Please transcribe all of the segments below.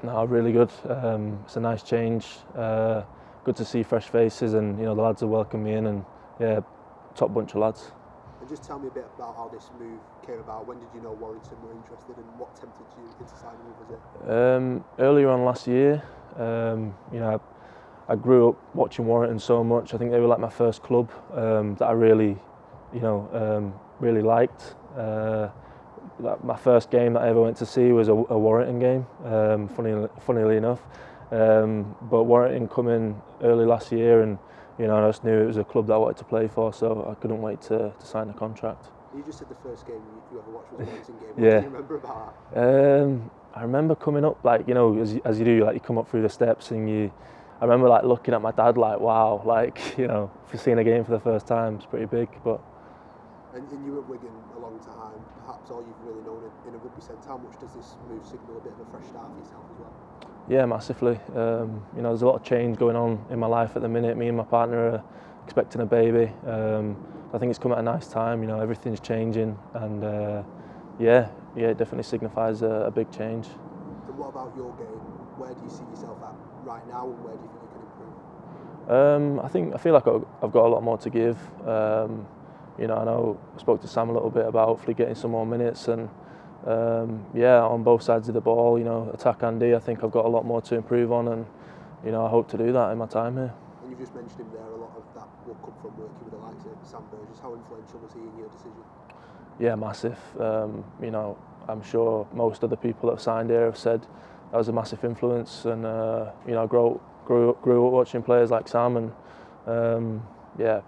No, really good. It's a nice change. Good to see fresh faces, and the lads have welcomed me in, and yeah, top bunch of lads. And just tell me a bit about how this move came about. When did you know Warrington were interested, and what tempted you into signing with us? Earlier on last year, I grew up watching Warrington so much. I think they were like my first club that I really, really liked. My first game that I ever went to see was a Warrington game, funnily enough. But Warrington come in early last year, and I just knew it was a club that I wanted to play for, so I couldn't wait to sign the contract. You just said the first game you ever watched was a Warrington game. What Yeah. do you remember about that? I remember coming up, as you do, you come up through the steps, and I remember looking at my dad wow, for seeing a game for the first time, it's pretty big. But And you were at Wigan a long time, perhaps all you've really known in a rugby sense. How much does this move signal a bit of a fresh start for yourself as well? yeah, massively. There's a lot of change going on in my life at the minute. Me and my partner are expecting a baby. I think it's come at a nice time. Everything's changing, and it definitely signifies a big change. And what about your game? Where do you see yourself at right now, and where do you think you can improve? I feel like I've got a lot more to give. I know I spoke to Sam a little bit about hopefully getting some more minutes, and on both sides of the ball, attack and D, I think I've got a lot more to improve on, and I hope to do that in my time here. And you've just mentioned him there, a lot of that will come from working with the likes of Sam Byrne. How influential was he in your decision? Yeah, massive. I'm sure most of the people that have signed here have said that was a massive influence, and I grew up watching players like Sam, and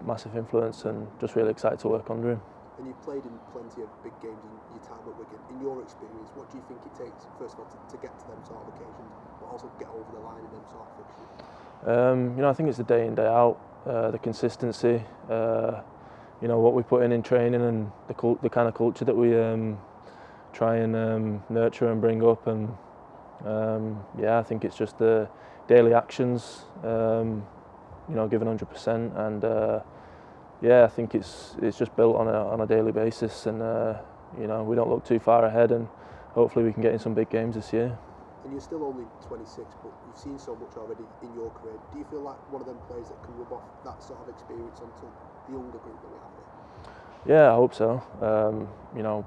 massive influence, and just really excited to work under him. And you've played in plenty of big games in your time at Wigan. In your experience, what do you think it takes, first of all, to get to them sort of occasions, but also get over the line in them sort of fixtures? I think it's the day in, day out, the consistency, what we put in training, and the kind of culture that we try and nurture and bring up, and I think it's just the daily actions, giving 100%, and I think it's just built on a daily basis, and we don't look too far ahead, and hopefully we can get in some big games this year. And you're still only 26, but you've seen so much already in your career. Do you feel like one of them players that can rub off that sort of experience onto the older group that we have here? Yeah, I hope so.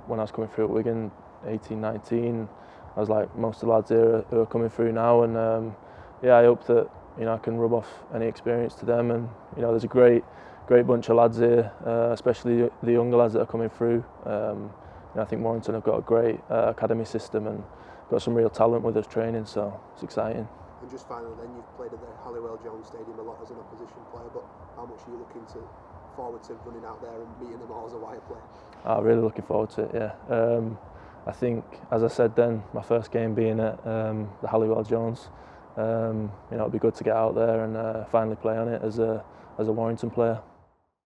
When I was coming through at Wigan, 18, 19, I was like most of the lads here who are coming through now, and I hope that I can rub off any experience to them. And there's a great bunch of lads here, especially the younger lads that are coming through. I think Warrington have got a great academy system and got some real talent with us training, so it's exciting. And just finally, then, you've played at the Halliwell-Jones Stadium a lot as an opposition player, but how much are you looking forward to running out there and meeting them all as a wire player? Really looking forward to it, yeah. I think, as I said then, my first game being at the Halliwell-Jones, it'll be good to get out there and finally play on it as a Warrington player.